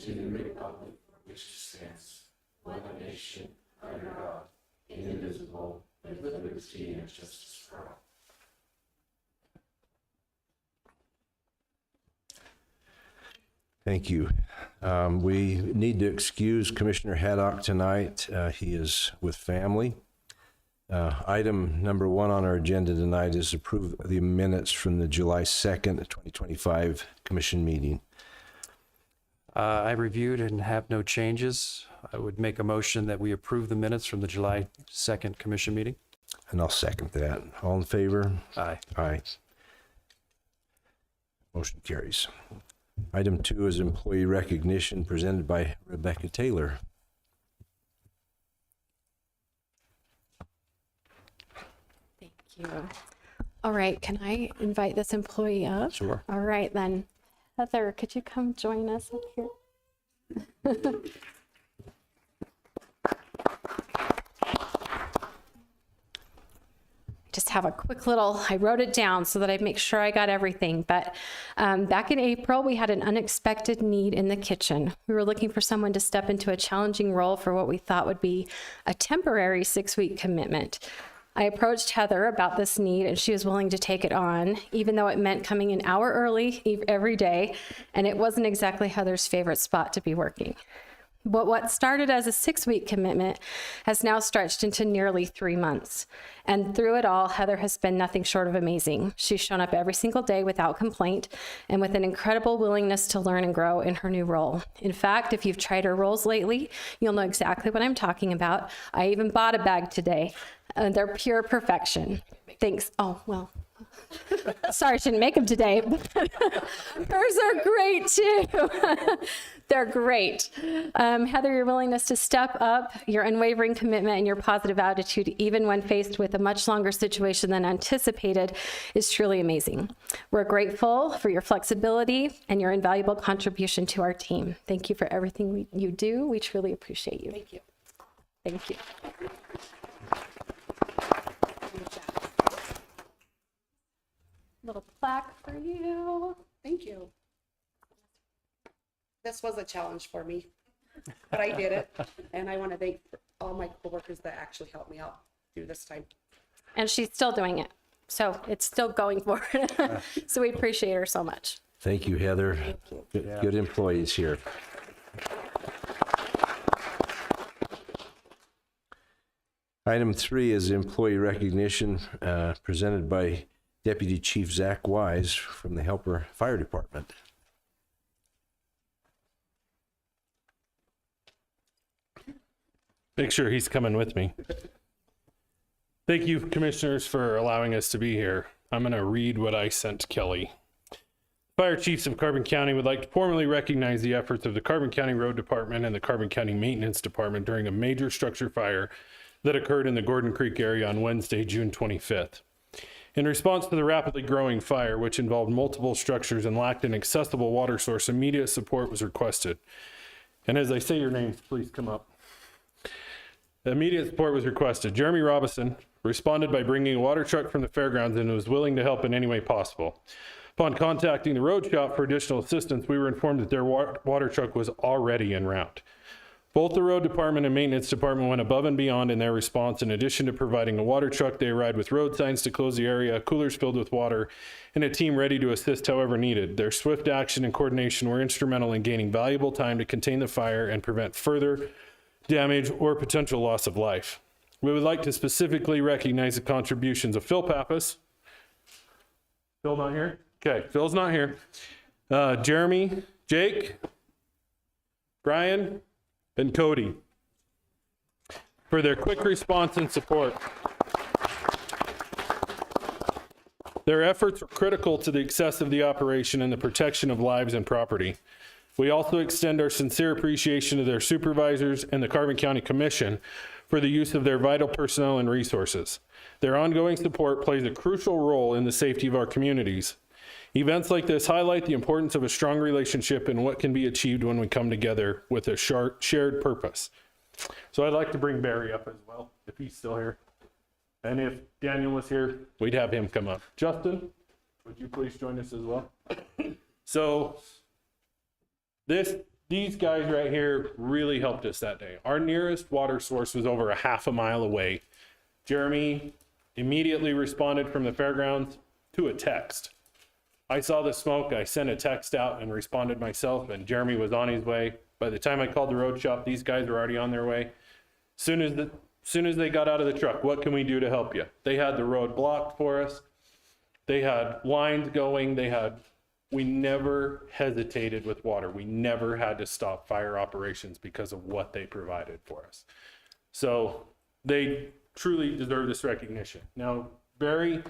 to the republic for which it stands, one nation, under God, indivisible, with liberty and justice for all. Thank you. We need to excuse Commissioner Haddock tonight. He is with family. Item number 1 on our agenda tonight is approve the minutes from the July 2nd, 2025 commission meeting. I reviewed and have no changes. I would make a motion that we approve the minutes from the July 2nd commission meeting. And I'll second that. All in favor? Aye. Aye. Motion carries. Item 2 is employee recognition presented by Rebecca Taylor. Thank you. All right, can I invite this employee up? Sure. All right, then. Heather, could you come join us up here? Just have a quick little, I wrote it down so that I make sure I got everything. But back in April, we had an unexpected need in the kitchen. We were looking for someone to step into a challenging role for what we thought would be a temporary 6-week commitment. I approached Heather about this need and she was willing to take it on, even though it meant coming an hour early every day. And it wasn't exactly Heather's favorite spot to be working. But what started as a 6-week commitment has now stretched into nearly 3 months. And through it all, Heather has been nothing short of amazing. She's shown up every single day without complaint and with an incredible willingness to learn and grow in her new role. In fact, if you've tried her roles lately, you'll know exactly what I'm talking about. I even bought a bag today. They're pure perfection. Thanks. Oh, well. Sorry, I shouldn't make them today. Hers are great too. They're great. Heather, your willingness to step up, your unwavering commitment, and your positive attitude, even when faced with a much longer situation than anticipated, is truly amazing. We're grateful for your flexibility and your invaluable contribution to our team. Thank you for everything you do. We truly appreciate you. Thank you. Thank you. Little plaque for you. Thank you. This was a challenge for me, but I did it. And I want to thank all my coworkers that actually helped me out through this time. And she's still doing it. So it's still going forward. So we appreciate her so much. Thank you, Heather. Good employees here. Item 3 is employee recognition presented by Deputy Chief Zack Wise from the Helper Fire Department. Make sure he's coming with me. Thank you, commissioners, for allowing us to be here. I'm going to read what I sent Kelly. Fire chiefs of Carbon County would like to formally recognize the efforts of the Carbon County Road Department and the Carbon County Maintenance Department during a major structure fire that occurred in the Gordon Creek area on Wednesday, June 25th. In response to the rapidly growing fire, which involved multiple structures and lacked an accessible water source, immediate support was requested. And as I say your names, please come up. Immediate support was requested. Jeremy Robinson responded by bringing a water truck from the fairgrounds and was willing to help in any way possible. Upon contacting the road shop for additional assistance, we were informed that their water truck was already en route. Both the road department and maintenance department went above and beyond in their response. In addition to providing a water truck, they arrived with road signs to close the area, coolers filled with water, and a team ready to assist however needed. Their swift action and coordination were instrumental in gaining valuable time to contain the fire and prevent further damage or potential loss of life. We would like to specifically recognize the contributions of Phil Pappas. Phil not here? Okay, Phil's not here. Jeremy, Jake, Brian, and Cody for their quick response and support. Their efforts were critical to the success of the operation and the protection of lives and property. We also extend our sincere appreciation to their supervisors and the Carbon County Commission for the use of their vital personnel and resources. Their ongoing support plays a crucial role in the safety of our communities. Events like this highlight the importance of a strong relationship and what can be achieved when we come together with a shared purpose. So I'd like to bring Barry up as well, if he's still here. And if Daniel was here, we'd have him come up. Justin, would you please join us as well? So this These guys right here really helped us that day. Our nearest water source was over a half a mile away. Jeremy immediately responded from the fairgrounds to a text. I saw the smoke, I sent a text out and responded myself, and Jeremy was on his way. By the time I called the road shop, these guys were already on their way. Soon as they got out of the truck, what can we do to help you? They had the road blocked for us. They had lines going. We never hesitated with water. We never had to stop fire operations because of what they provided for us. So they truly deserve this recognition. Now, Barry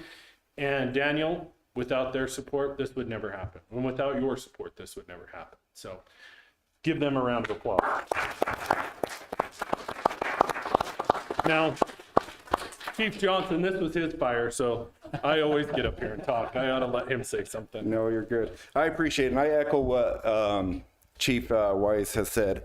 and Daniel, without their support, this would never happen. And without your support, this would never happen. So give them a round of applause. Now, Chief Johnson, this was his fire, so I always get up here and talk. I ought to let him say something. No, you're good. I appreciate it. And I echo what Chief Wise has said.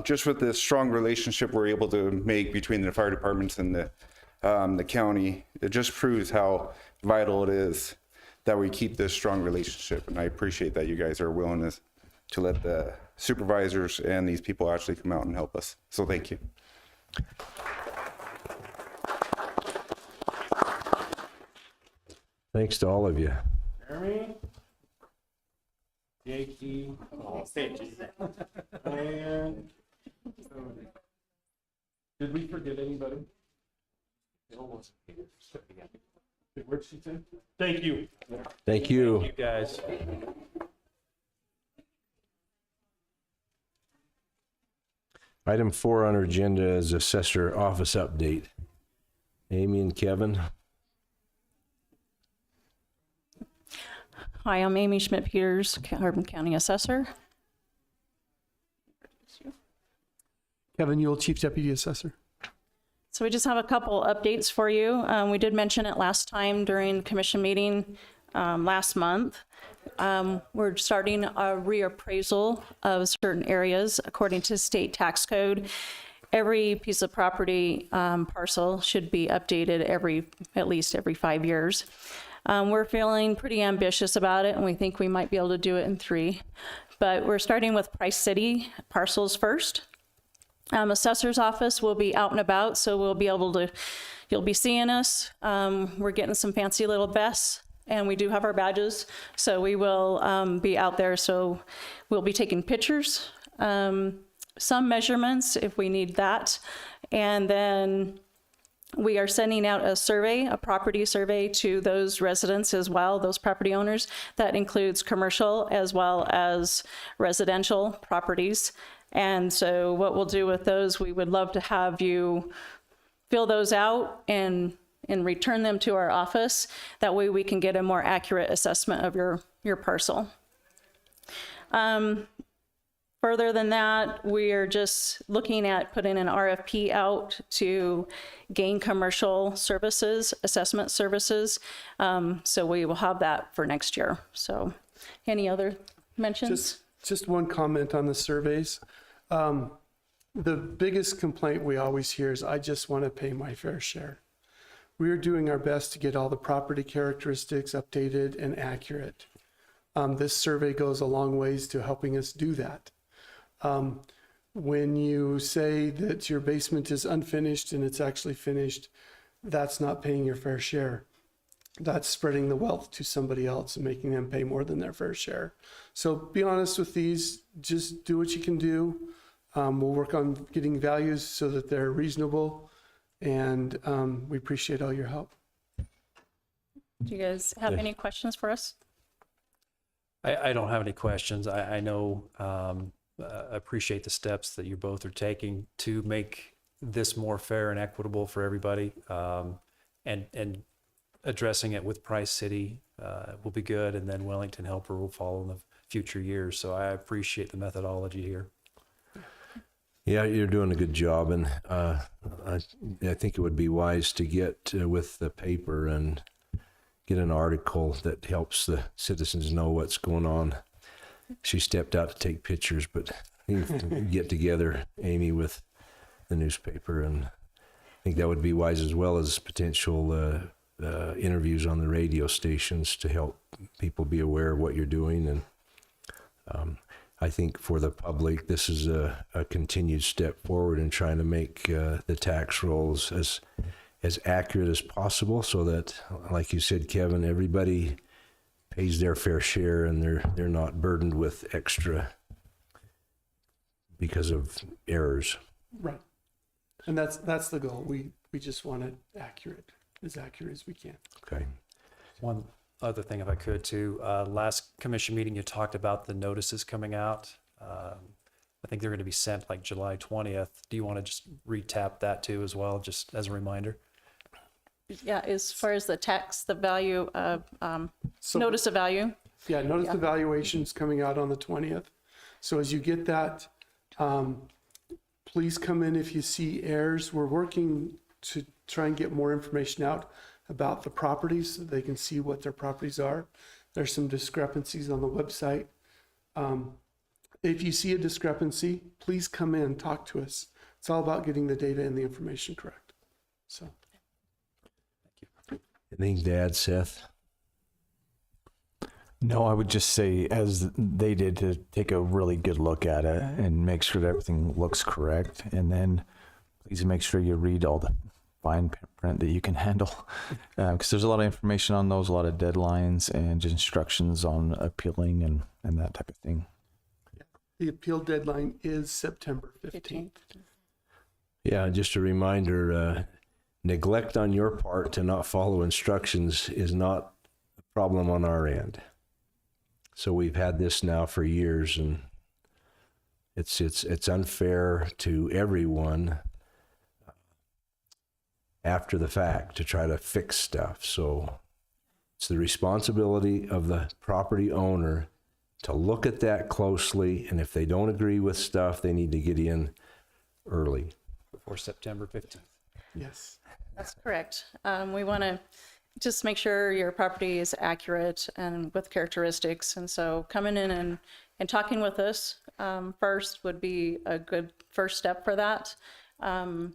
Just with this strong relationship we're able to make between the fire departments and the county, it just proves how vital it is that we keep this strong relationship. And I appreciate that you guys are willing to let the supervisors and these people actually come out and help us. So thank you. Thanks to all of you. Jeremy, Jakey, and did we forget anybody? Where'd she say? Thank you. Thank you. You guys. Item 4 on our agenda is Assessor Office Update. Amy and Kevin. Hi, I'm Amy Schmidt-Peters, Carbon County Assessor. Kevin Yule, Chief Deputy Assessor. So we just have a couple updates for you. We did mention it last time during the commission meeting last month. We're starting a reappraisal of certain areas according to state tax code. Every piece of property parcel should be updated at least every 5 years. We're feeling pretty ambitious about it, and we think we might be able to do it in 3. But we're starting with Price City parcels first. Assessor's office will be out and about, so you'll be seeing us. We're getting some fancy little vests, and we do have our badges, so we will be out there. So we'll be taking pictures, some measurements if we need that, and then we are sending out a property survey to those residents as well, those property owners. That includes commercial as well as residential properties. And so what we'll do with those, we would love to have you fill those out and return them to our office. That way we can get a more accurate assessment of your parcel. Further than that, we are just looking at putting an RFP out to gain commercial services, assessment services. So we will have that for next year. So any other mentions? Just one comment on the surveys. The biggest complaint we always hear is, I just want to pay my fair share. We are doing our best to get all the property characteristics updated and accurate. This survey goes a long ways to helping us do that. When you say that your basement is unfinished and it's actually finished, that's not paying your fair share. That's spreading the wealth to somebody else and making them pay more than their fair share. So be honest with these, just do what you can do. We'll work on getting values so that they're reasonable, and we appreciate all your help. Do you guys have any questions for us? I don't have any questions. I know, appreciate the steps that you both are taking to make this more fair and equitable for everybody. And addressing it with Price City will be good, and then Wellington Helper will follow in the future years. So I appreciate the methodology here. Yeah, you're doing a good job, and I think it would be wise to get with the paper and get an article that helps the citizens know what's going on. She stepped out to take pictures, but you can get together, Amy, with the newspaper, and I think that would be wise, as well as potential interviews on the radio stations to help people be aware of what you're doing. And I think for the public, this is a continued step forward in trying to make the tax rolls as accurate as possible so that, like you said, Kevin, everybody pays their fair share and they're not burdened with extra because of errors. Right. And that's the goal. We just want it accurate as we can. Okay. One other thing, if I could, too. Last commission meeting, you talked about the notices coming out. I think they're going to be sent like July 20th. Do you want to just retap that too as well, just as a reminder? Yeah, as far as the value of, So- notice of value. Yeah, notice the valuation's coming out on the 20th. So as you get that, please come in if you see errors. We're working to try and get more information out about the properties so they can see what their properties are. There's some discrepancies on the website. If you see a discrepancy, please come in and talk to us. It's all about getting the data and the information correct. So. Anything to add, Seth? No, I would just say, as they did, to take a really good look at it and make sure that everything looks correct. And then please make sure you read all the fine print that you can handle. Because there's a lot of information on those, a lot of deadlines and just instructions on appealing and that type of thing. The appeal deadline is September 15th. Yeah, just a reminder, neglect on your part to not follow instructions is not a problem on our end. So we've had this now for years, and it's unfair to everyone after the fact to try to fix stuff. So it's the responsibility of the property owner to look at that closely, and if they don't agree with stuff, they need to get in early. Before September 15th. Yes. That's correct. We want to just make sure your property is accurate and with characteristics. And so coming in and talking with us first would be a good first step for that. And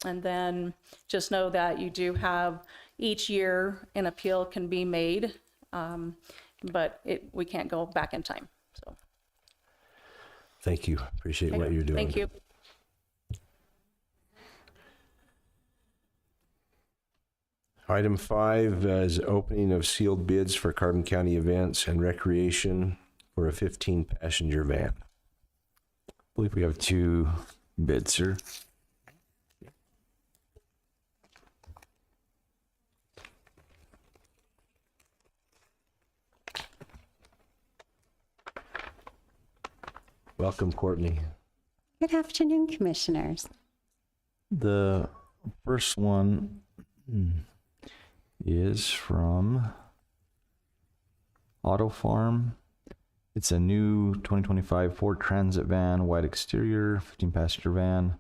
then just know that you do have each year an appeal can be made, but we can't go back in time. So Thank you. Appreciate what you're doing. thank you. Item 5 is opening of sealed bids for Carbon County events and recreation for a 15-passenger van. I believe we have 2 bids, sir. Welcome, Kourtney. Good afternoon, Commissioners. The first one is from Auto Farm. It's a new 2025 Ford Transit van, white exterior, 15-passenger van,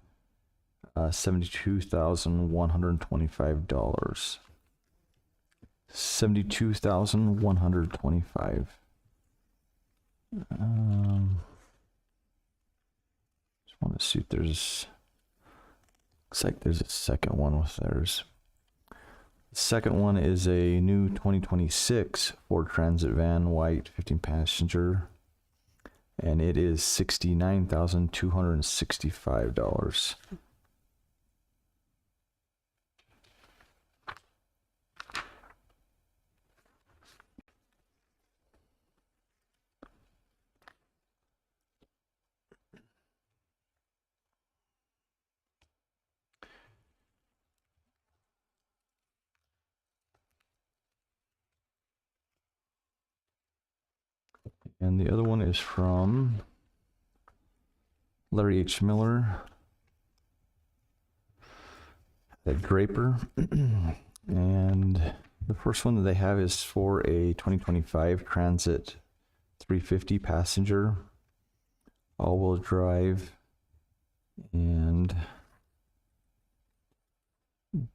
$72,125. $72,125. Just want to see if there's. Looks like there's a second one with theirs. The second one is a new 2026 Ford Transit van, white, 15-passenger, and it is $69,265. And the other one is from Larry H. Miller at Draper. And the first one that they have is for a 2025 Transit 350 passenger, all-wheel drive, and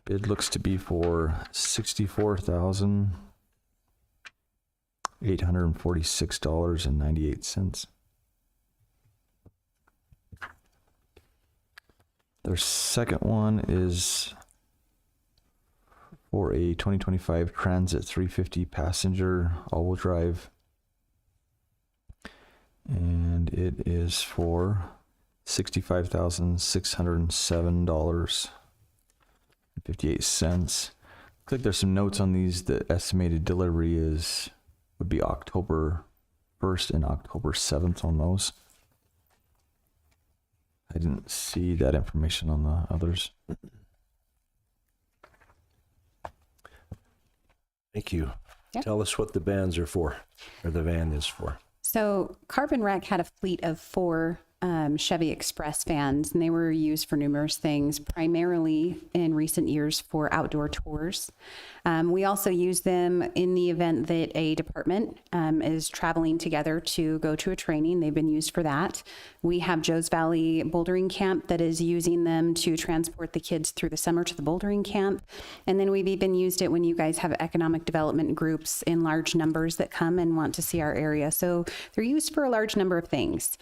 bid looks to be for $64,846.98. Their second one is for a 2025 Transit 350 passenger all-wheel drive, And it is for $65,607.58. Looks like there's some notes on these. The estimated delivery would be October 1st and October 7th on those. I didn't see that information on the others. Thank you. Yeah. Tell us what the vans are for, or the van is for. So Carbon Rec had a fleet of 4 Chevy Express vans, and they were used for numerous things, primarily in recent years for outdoor tours. We also use them in the event that a department is traveling together to go to a training. They've been used for that. We have Joe's Valley Bouldering Camp that is using them to transport the kids through the summer to the bouldering camp. And then we've even used it when you guys have economic development groups in large numbers that come and want to see our area. So they're used for a large number of things.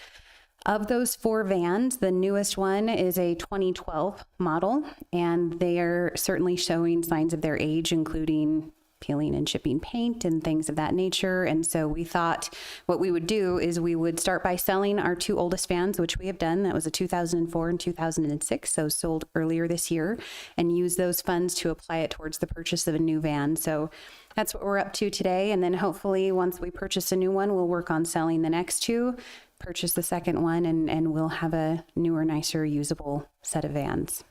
Of those 4 vans, the newest one is a 2012 model, and they are certainly showing signs of their age, including peeling and chipping paint and things of that nature. And so we thought what we would do is we would start by selling our 2 oldest vans, which we have done. That was a 2004 and 2006, so sold earlier this year, and use those funds to apply it towards the purchase of a new van. So that's what we're up to today. And then hopefully once we purchase a new one, we'll work on selling the next 2, purchase the second one, and we'll have a newer, nicer, usable set of vans.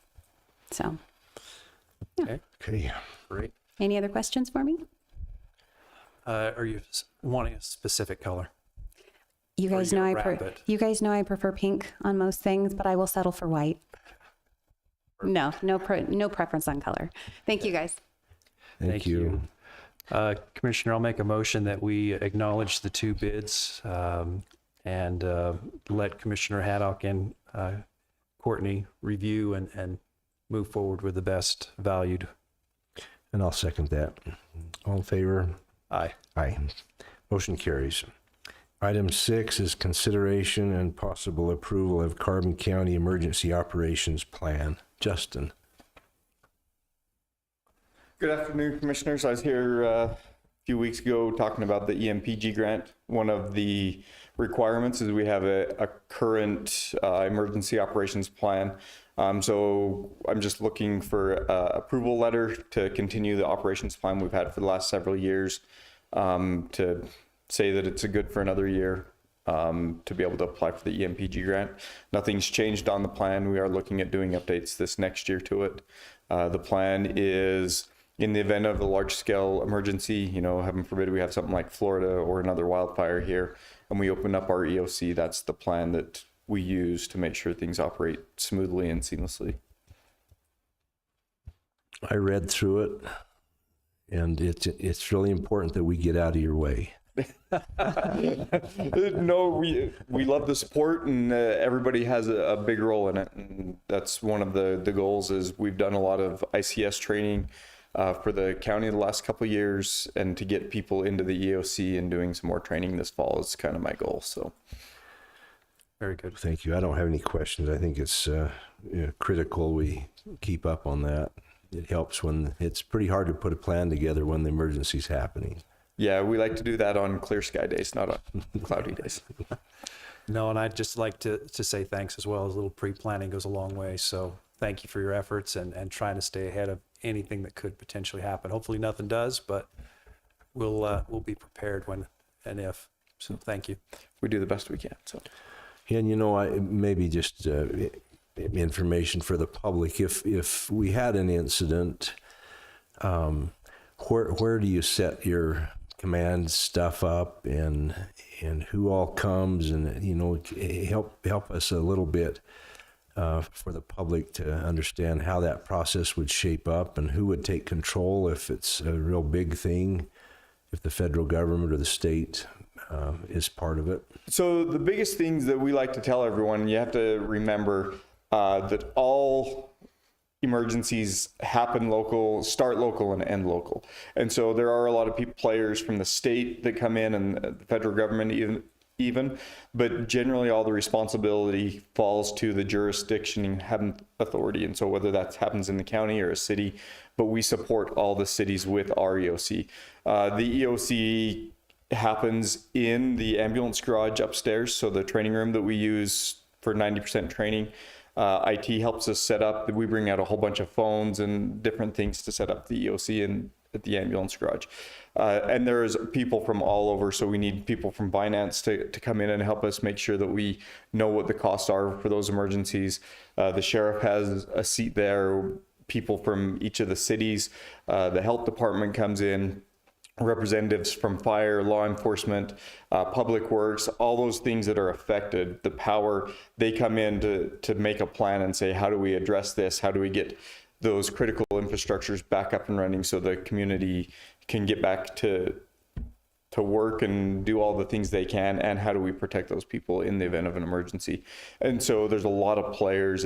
So, Okay, great. any other questions for me? Are you wanting a specific color? You Or guys you know gonna wrap it? you guys know I prefer pink on most things, but I will settle for white. No preference on color. Thank you guys. Thank you. Commissioner, I'll make a motion that we acknowledge the 2 bids and let Commissioner Haddock and Kourtney review and move forward with the best valued. And I'll second that. All in favor? Aye. Aye. Motion carries. Item 6 is consideration and possible approval of Carbon County Emergency Operations Plan. Justin. Good afternoon, Commissioners. I was here a few weeks ago talking about the EMPG grant. One of the requirements is we have a current emergency operations plan. So I'm just looking for approval letter to continue the operations plan we've had for the last several years, to say that it's good for another year, to be able to apply for the EMPG grant. Nothing's changed on the plan. We are looking at doing updates this next year to it. The plan is, in the event of a large-scale emergency, heaven forbid we have something like Florida or another wildfire here, and we open up our EOC, that's the plan that we use to make sure things operate smoothly and seamlessly. I read through it, and it's really important that we get out of your way. No, we love the support, and everybody has a big role in it, and that's one of the goals. Is we've done a lot of ICS training for the county the last couple of years, and to get people into the EOC and doing some more training this fall is kind of my goal. So Very good. Thank you. I don't have any questions. I think it's critical we keep up on that. It helps when it's pretty hard to put a plan together when the emergency's happening. yeah, we like to do that on clear sky days, not on cloudy days. No, and I'd just like to say thanks as well. A little pre-planning goes a long way. So thank you for your efforts and trying to stay ahead of anything that could potentially happen. Hopefully nothing does, but we'll be prepared when and if. So thank you. We do the best we can. So, And I maybe just information for the public. If we had an incident, where do you set your command stuff up, and who all comes, and help us a little bit for the public to understand how that process would shape up and who would take control if it's a real big thing, if the federal government or the state is part of it. so the biggest things that we like to tell everyone, you have to remember that all emergencies happen local, start local, and end local. And so there are a lot of players from the state that come in, and the federal government even, but generally all the responsibility falls to the jurisdiction authority. And so whether that happens in the county or a city, but we support all the cities with our EOC. The EOC happens in the ambulance garage upstairs. So the training room that we use for 90% training, IT helps us set up. We bring out a whole bunch of phones and different things to set up the EOC at the ambulance garage. And there's people from all over. So we need people from finance to come in and help us make sure that we know what the costs are for those emergencies. The sheriff has a seat there, people from each of the cities. The health department comes in, representatives from fire, law enforcement, public works, all those things that are affected, the power, they come in to make a plan and say, how do we address this? How do we get those critical infrastructures back up and running so the community can get back to work and do all the things they can, and how do we protect those people in the event of an emergency? And so there's a lot of players.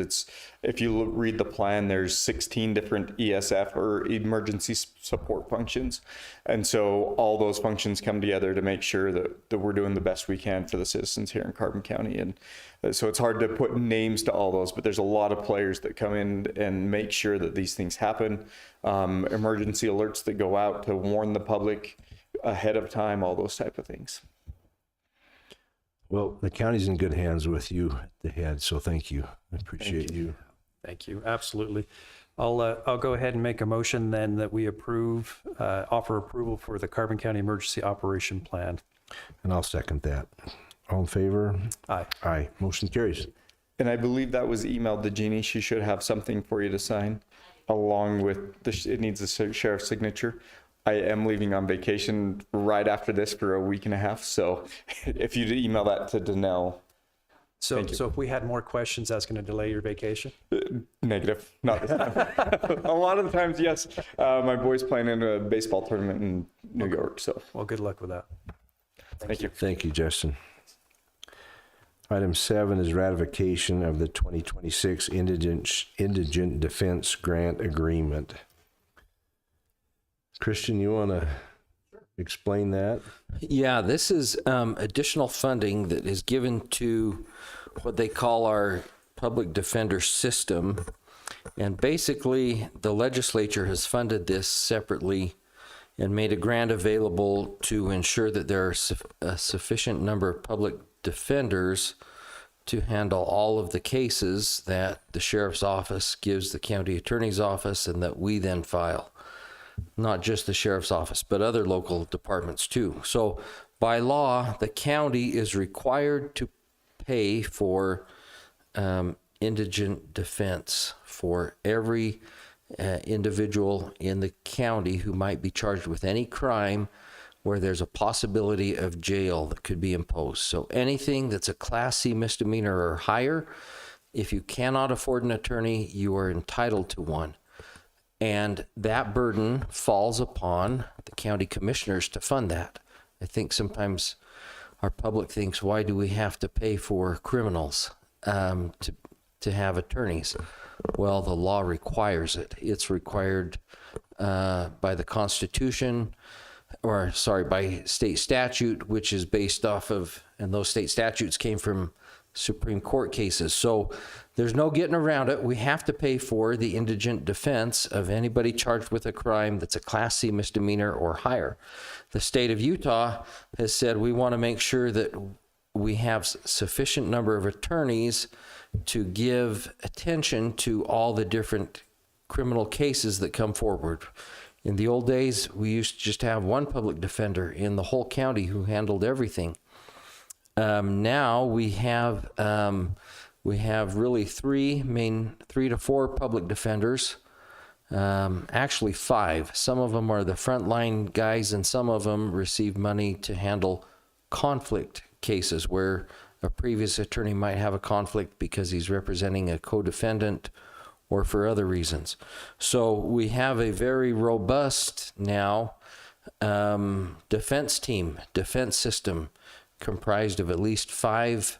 If you read the plan, there's 16 different ESF or emergency support functions. And so all those functions come together to make sure that we're doing the best we can for the citizens here in Carbon County. And so it's hard to put names to all those, but there's a lot of players that come in and make sure that these things happen. Emergency alerts that go out to warn the public ahead of time, all those type of things. Well, the county's in good hands with you at the head, so thank you. I appreciate you. Thank you. Absolutely. I'll go ahead and make a motion then that we offer approval for the Carbon County Emergency Operation Plan. And I'll second that. All in favor? Aye. Aye. Motion carries. And I believe that was emailed to Jeannie. She should have something for you to sign along with it needs a sheriff's signature. I am leaving on vacation right after this for a week and a half. So if you email that to Danelle. So if we had more questions, that's going to delay your vacation? Negative. Not this time. A lot of the times, yes. My boy's playing in a baseball tournament in New York. So well, good luck with that. thank you. Thank you, Justin. Item 7 is ratification of the 2026 Indigent Defense Grant Agreement. Christian, you want to explain that? Yeah, this is additional funding that is given to what they call our public defender system. And basically, the legislature has funded this separately and made a grant available to ensure that there are a sufficient number of public defenders to handle all of the cases that the sheriff's office gives the county attorney's office and that we then file. Not just the sheriff's office, but other local departments too. So by law, the county is required to pay for indigent defense for every individual in the county who might be charged with any crime where there's a possibility of jail that could be imposed. So anything that's a Class C misdemeanor or higher, if you cannot afford an attorney, you are entitled to one. And that burden falls upon the county commissioners to fund that. I think sometimes our public thinks, why do we have to pay for criminals to have attorneys? Well, the law requires it. It's required by the Constitution, or sorry, by state statute, which is based off of, and those state statutes came from Supreme Court cases. So there's no getting around it. We have to pay for the indigent defense of anybody charged with a crime that's a Class C misdemeanor or higher. The state of Utah has said we want to make sure that we have sufficient number of attorneys to give attention to all the different criminal cases that come forward. In the old days, we used to just have one public defender in the whole county who handled everything. Now we have really three to four public defenders, actually 5. Some of them are the frontline guys, and some of them receive money to handle conflict cases where a previous attorney might have a conflict because he's representing a co-defendant or for other reasons. So we have a very robust now defense system comprised of at least 5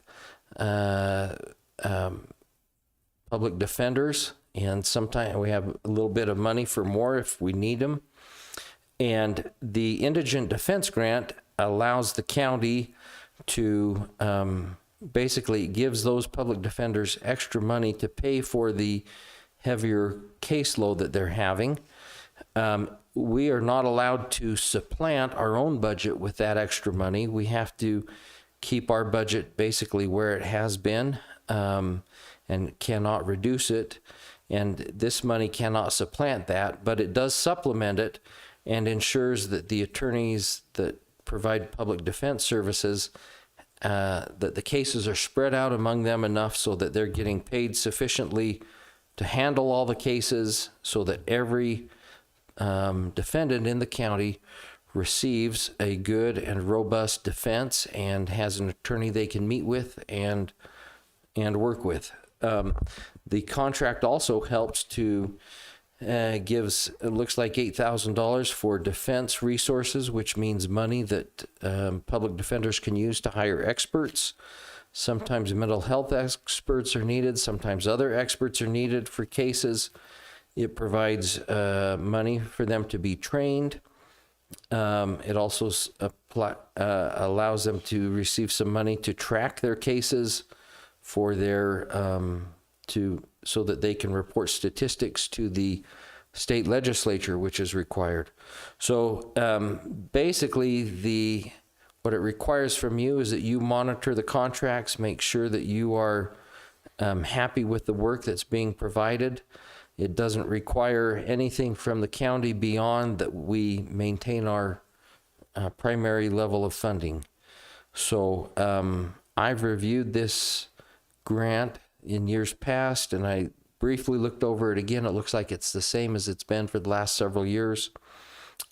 public defenders, and sometimes we have a little bit of money for more if we need them. And the Indigent Defense Grant allows the county to basically gives those public defenders extra money to pay for the heavier caseload that they're having. we are not allowed to supplant our own budget with that extra money. We have to keep our budget basically where it has been, and cannot reduce it. And this money cannot supplant that, but it does supplement it and ensures that the attorneys that provide public defense services, that the cases are spread out among them enough so that they're getting paid sufficiently to handle all the cases, so that every defendant in the county receives a good and robust defense and has an attorney they can meet with and work with. The contract also helps to gives, it looks like $8,000 for defense resources, which means money that public defenders can use to hire experts. Sometimes mental health experts are needed. Sometimes other experts are needed for cases. It provides money for them to be trained. It also allows them to receive some money to track their cases for their so that they can report statistics to the state legislature, which is required. So basically, what it requires from you is that you monitor the contracts, make sure that you are happy with the work that's being provided. It doesn't require anything from the county beyond that we maintain our primary level of funding. So I've reviewed this grant in years past, and I briefly looked over it again. It looks like it's the same as it's been for the last several years.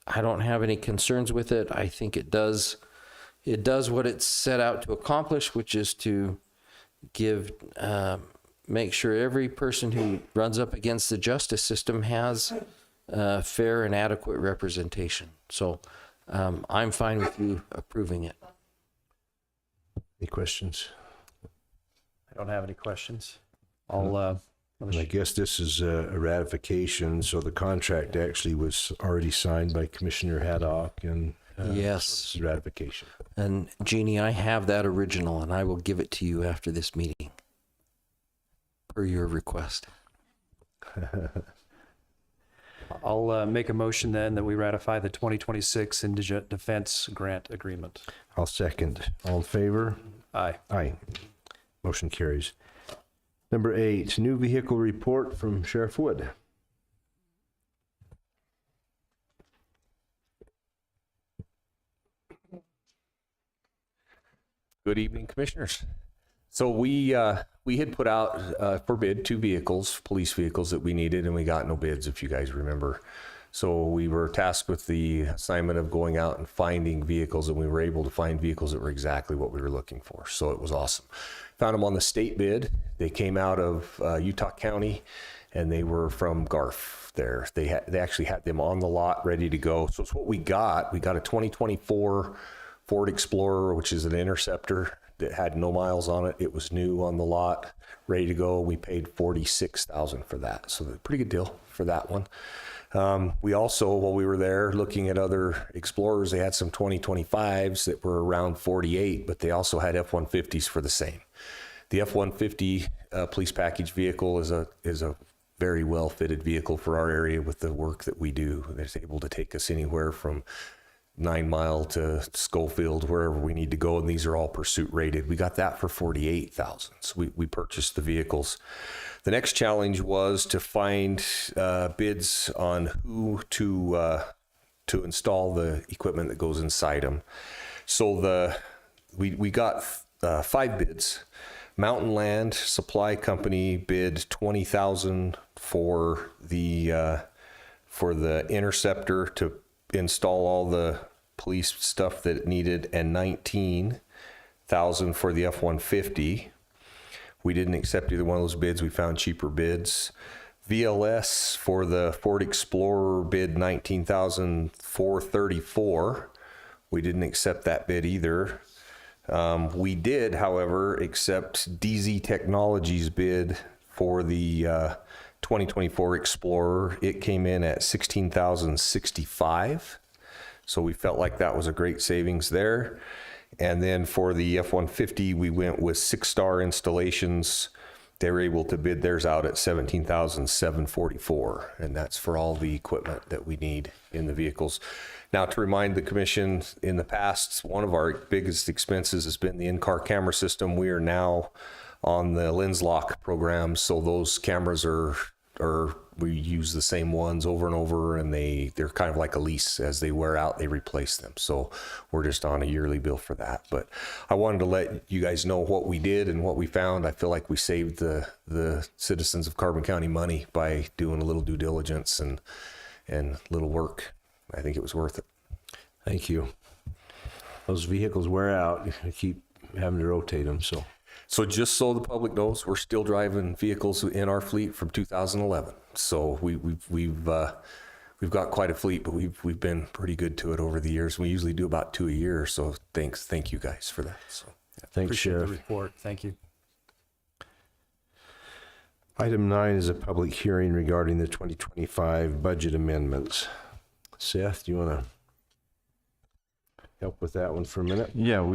I don't have any concerns with it. I think it does what it's set out to accomplish, which is to make sure every person who runs up against the justice system has fair and adequate representation. So I'm fine with you approving it. Any questions? I don't have any questions. I'll I guess this is a ratification, so the contract actually was already signed by Commissioner Haddock, and yes, so this is ratification. And Jeannie, I have that original, and I will give it to you after this meeting, per your request. I'll make a motion then that we ratify the 2026 Indigent Defense Grant Agreement. I'll second. All in favor? Aye. Aye. Motion carries. Number 8, new vehicle report from Sheriff Wood. Good evening, Commissioners. So we had put out for bid 2 vehicles, police vehicles that we needed, and we got no bids, if you guys remember. So we were tasked with the assignment of going out and finding vehicles, and we were able to find vehicles that were exactly what we were looking for. So it was awesome. Found them on the state bid. They came out of Utah County, and they were from Garf there. They actually had them on the lot ready to go. So it's what we got. We got a 2024 Ford Explorer, which is an Interceptor that had no miles on it. It was new on the lot, ready to go. We paid $46,000 for that. So a pretty good deal for that one. We also, while we were there looking at other Explorers, they had some 2025s that were around 48, but they also had F-150s for the same. The F-150 police package vehicle is a very well fitted vehicle for our area with the work that we do. It's able to take us anywhere from 9 Mile to Schofield, wherever we need to go, and these are all pursuit rated. We got that for $48,000. So we purchased the vehicles. The next challenge was to find bids on who to install the equipment that goes inside them. So we got 5 bids. Mountain Land Supply Company bid $20,000 for the Interceptor to install all the police stuff that it needed, and $19,000 for the F-150. We didn't accept either one of those bids. We found cheaper bids. VLS for the Ford Explorer bid $19,434. We didn't accept that bid either. We did, however, accept DZ Technologies bid for the 2024 Explorer. It came in at $16,065. So we felt like that was a great savings there. And then for the F-150, we went with 6 Star Installations they were able to bid theirs out at $17,744, and that's for all the equipment that we need in the vehicles. Now, to remind the commission, in the past, one of our biggest expenses has been the in-car camera system. We are now on the lens lock program, so those cameras are we use the same ones over and over, and they're kind of like a lease. As they wear out, they replace them. So we're just on a yearly bill for that. But I wanted to let you guys know what we did and what we found. I feel like we saved the citizens of Carbon County money by doing a little due diligence and little work. I think it was worth it. Thank you. Those vehicles wear out. You keep having to rotate them, so. So just so the public knows, we're still driving vehicles in our fleet from 2011. So we've got quite a fleet, but we've been pretty good to it over the years. We usually do about 2 a year. So thank you guys for that. So thanks, Appreciate Sheriff. the report. Thank you. Item 9 is a public hearing regarding the 2025 budget amendments. Seth, do you want to help with that one for a minute? Yeah,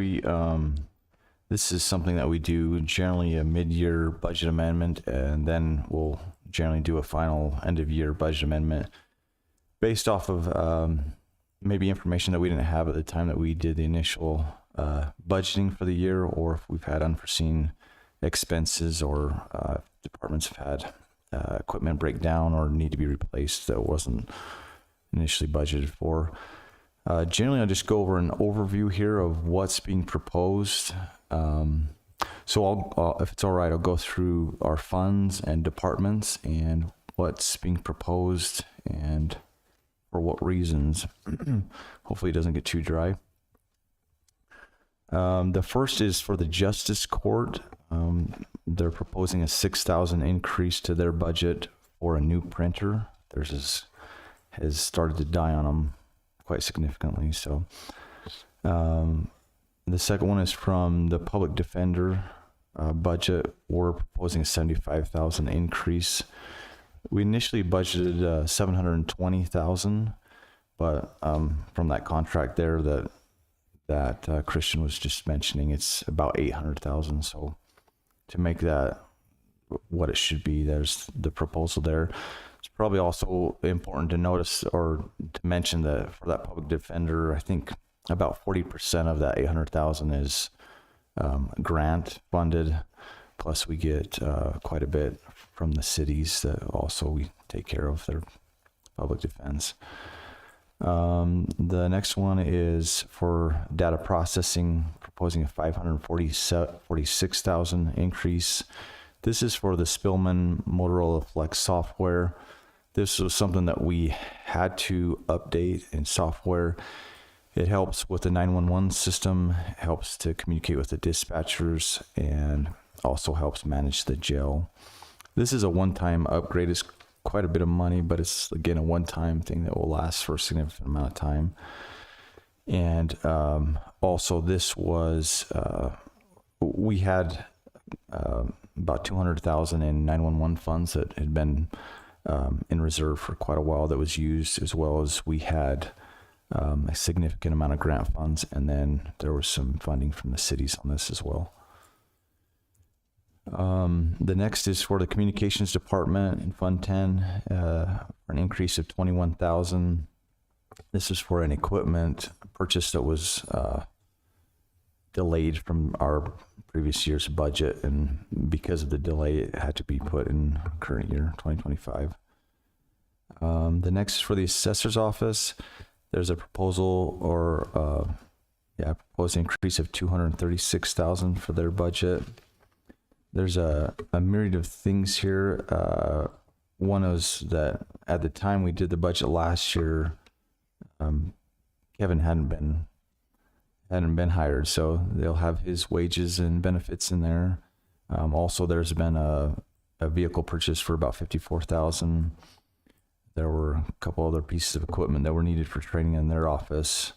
this is something that we do generally a mid-year budget amendment, and then we'll generally do a final end-of-year budget amendment based off of maybe information that we didn't have at the time that we did the initial budgeting for the year, or if we've had unforeseen expenses, or departments have had equipment break down or need to be replaced that wasn't initially budgeted for. Generally, I'll just go over an overview here of what's being proposed. So I'll, if it's all right, I'll go through our funds and departments and what's being proposed and for what reasons. Hopefully it doesn't get too dry. The first is for the Justice Court. They're proposing a $6,000 increase to their budget for a new printer. Theirs has started to die on them quite significantly. So the second one is from the Public Defender budget. We're proposing a $75,000 increase. We initially budgeted $720,000, but from that contract there that Christian was just mentioning, it's about $800,000. So to make that what it should be, there's the proposal there. It's probably also important to notice or to mention that for that Public Defender, I think about 40% of that $800,000 is grant funded. Plus we get quite a bit from the cities that also we take care of their public defense. The next one is for data processing, proposing a $546,000 increase. This is for the Spillman Motorola Flex software. This was something that we had to update in software. It helps with the 911 system, helps to communicate with the dispatchers, and also helps manage the jail. This is a one-time upgrade. It's quite a bit of money, but it's, again, a one-time thing that will last for a significant amount of time. And also this was, we had about $200,000 in 911 funds that had been in reserve for quite a while that was used, as well as we had a significant amount of grant funds, and then there was some funding from the cities on this as well. The next is for the Communications Department in Fund 10, for an increase of $21,000. This is for an equipment purchase that was delayed from our previous year's budget, and because of the delay, it had to be put in current year, 2025. The next is for the Assessor's Office. There's a proposal proposed increase of $236,000 for their budget. There's a myriad of things here. One is that at the time we did the budget last year, Kevin hadn't been hired, so they'll have his wages and benefits in there. Also, there's been a vehicle purchase for about $54,000. There were a couple other pieces of equipment that were needed for training in their office,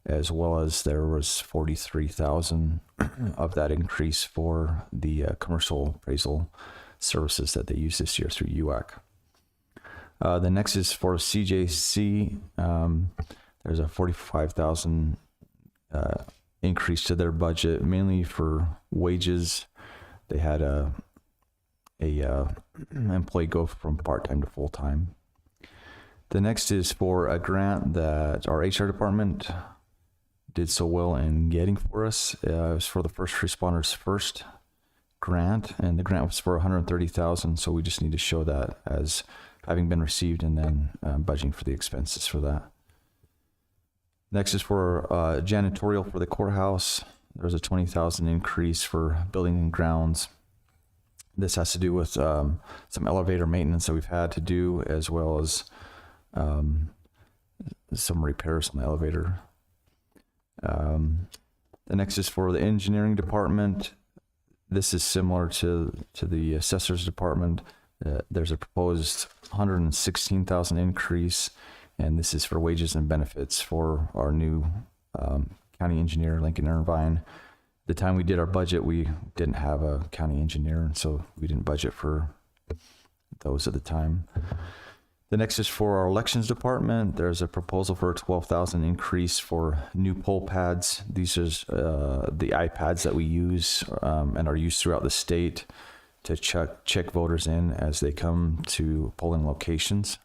as well as there was $43,000 of that increase for the commercial appraisal services that they use this year through UAC. The next is for CJC. There's a $45,000 increase to their budget, mainly for wages. They had employee go from part-time to full-time. The next is for a grant that our HR department did so well in getting for us. It was for the First Responders First grant, and the grant was for $130,000. So we just need to show that as having been received, and then budgeting for the expenses for that. Next is for janitorial for the courthouse. There's a $20,000 increase for building and grounds. This has to do with some elevator maintenance that we've had to do, as well as some repairs on the elevator. The next is for the engineering department. This is similar to the assessor's department. There's a proposed $116,000 increase, and this is for wages and benefits for our new county engineer, Lincoln Irvine. The time we did our budget, we didn't have a county engineer, and so we didn't budget for those at the time. The next is for our elections department. There's a proposal for a $12,000 increase for new poll pads. These are the iPads that we use and are used throughout the state to check voters in as they come to polling locations.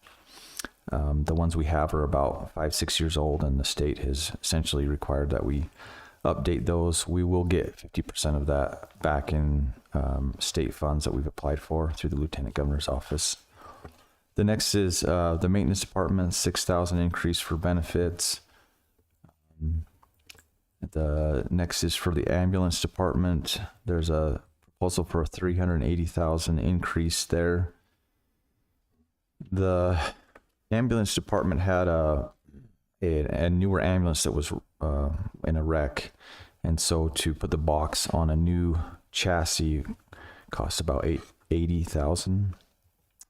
The ones we have are about 5-6 years old, and the state has essentially required that we update those. We will get 50% of that back in state funds that we've applied for through the Lieutenant Governor's office. The next is the maintenance department, $6,000 increase for benefits. The next is for the ambulance department. There's a proposal for a $380,000 increase there. The ambulance department had a newer ambulance that was in a wreck, and so to put the box on a new chassis cost about $80,000.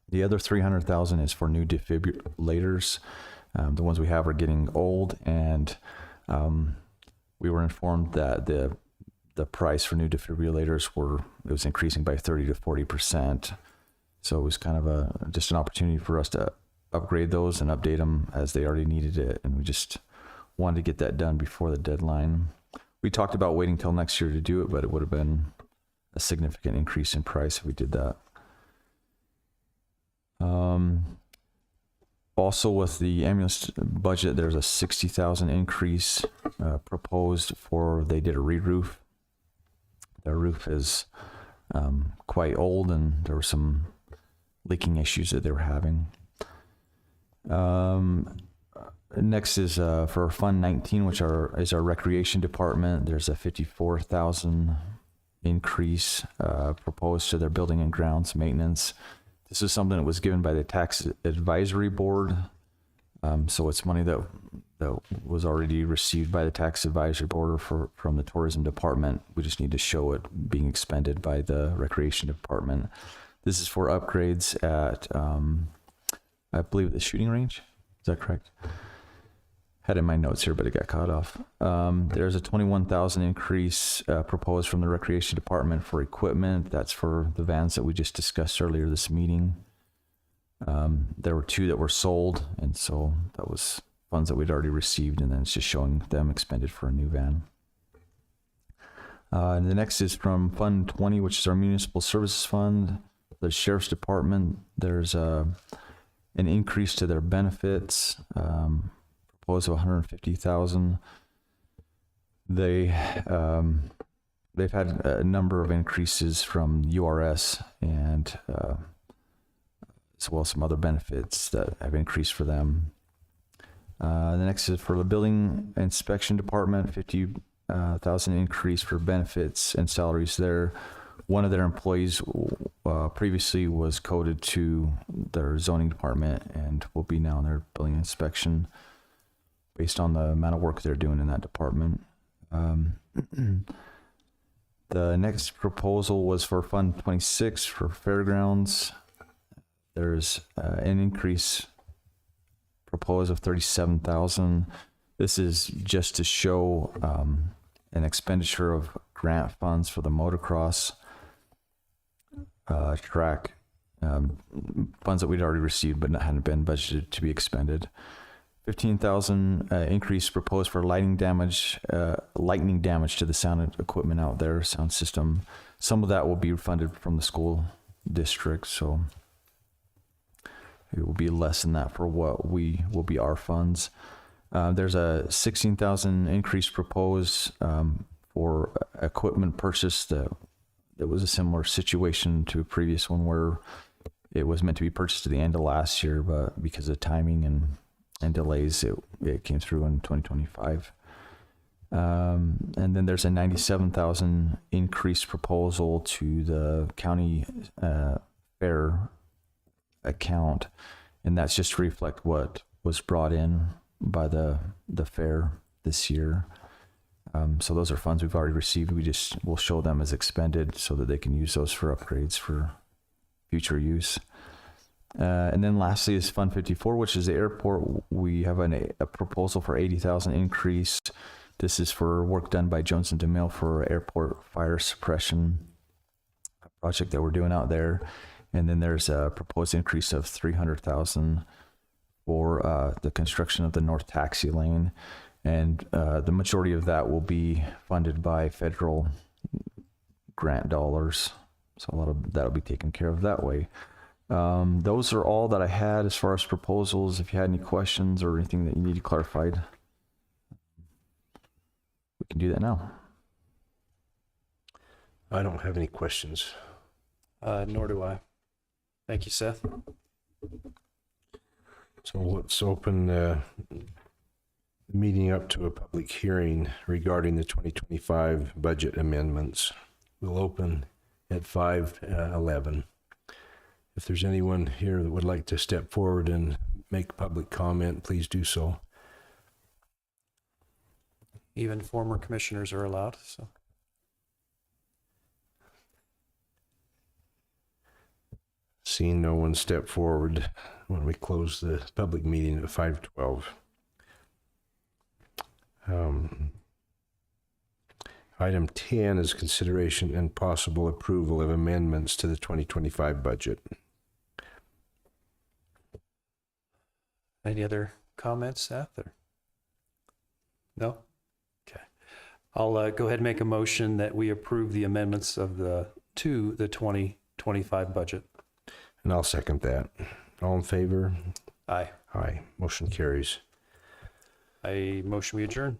The other $300,000 is for new defibrillators. The ones we have are getting old, and we were informed that the price for new defibrillators was increasing by 30 to 40%. So it was kind of just an opportunity for us to upgrade those and update them as they already needed it, and we just wanted to get that done before the deadline. We talked about waiting till next year to do it, but it would have been a significant increase in price if we did that. Also with the ambulance budget, there's a $60,000 increase proposed for, they did a re-roof. Their roof is quite old, and there were some leaking issues that they were having. Next is for Fund 19, which is our recreation department. There's a $54,000 increase proposed to their building and grounds maintenance. This is something that was given by the tax advisory board. So it's money that was already received by the tax advisory board from the tourism department. We just need to show it being expended by the recreation department. This is for upgrades at, I believe, the shooting range. Is that correct? Had it in my notes here, but it got cut off. There's a $21,000 increase proposed from the recreation department for equipment. That's for the vans that we just discussed earlier this meeting. There were 2 that were sold, and so that was funds that we'd already received, and then it's just showing them expended for a new van. And the next is from Fund 20, which is our municipal services fund. The sheriff's department, there's an increase to their benefits, proposed of $150,000. They've had a number of increases from URS and as well as some other benefits that have increased for them. The next is for the building inspection department, $50,000 increase for benefits and salaries there. One of their employees previously was coded to their zoning department and will be now in their building inspection based on the amount of work they're doing in that department. The next proposal was for Fund 26 for fairgrounds. There's an increase proposed of $37,000. This is just to show an expenditure of grant funds for the motocross track, funds that we'd already received but hadn't been budgeted to be expended. $15,000 increase proposed for lightning damage to the sound equipment out there, sound system. Some of that will be funded from the school district, so it will be less than that for what will be our funds. There's a 16,000 increase proposed for equipment purchase that was a similar situation to a previous one where it was meant to be purchased at the end of last year, but because of timing and delays, it came through in 2025. And then there's a 97,000 increase proposal to the county fair account, and that's just to reflect what was brought in by the fair this year. So those are funds we've already received. We'll show them as expended so that they can use those for upgrades for future use. And then lastly is Fund 54, which is the airport. We have a proposal for 80,000 increase. This is for work done by Jones and DeMille for airport fire suppression project that we're doing out there. And then there's a proposed increase of 300,000 for the construction of the north taxi lane. And the majority of that will be funded by federal grant dollars. So a lot of that will be taken care of that way. Those are all that I had as far as proposals. If you had any questions or anything that you need clarified, we can do that now. I don't have any questions. Nor do I. Thank you, Seth. So let's open the meeting up to a public hearing regarding the 2025 budget amendments. We'll open at 5:11. If there's anyone here that would like to step forward and make public comment, please do so. Even former commissioners are allowed, so. Seeing no one step forward, when we close the public meeting at 5:12. Item 10 is consideration and possible approval of amendments to the 2025 budget. Any other comments, Seth? Or? No? Okay. I'll go ahead and make a motion that we approve the amendments to the 2025 budget. And I'll second that. All in favor? Aye. Aye. Motion carries. I motion we adjourn.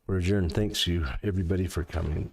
We're adjourned. Thanks you, everybody, for coming.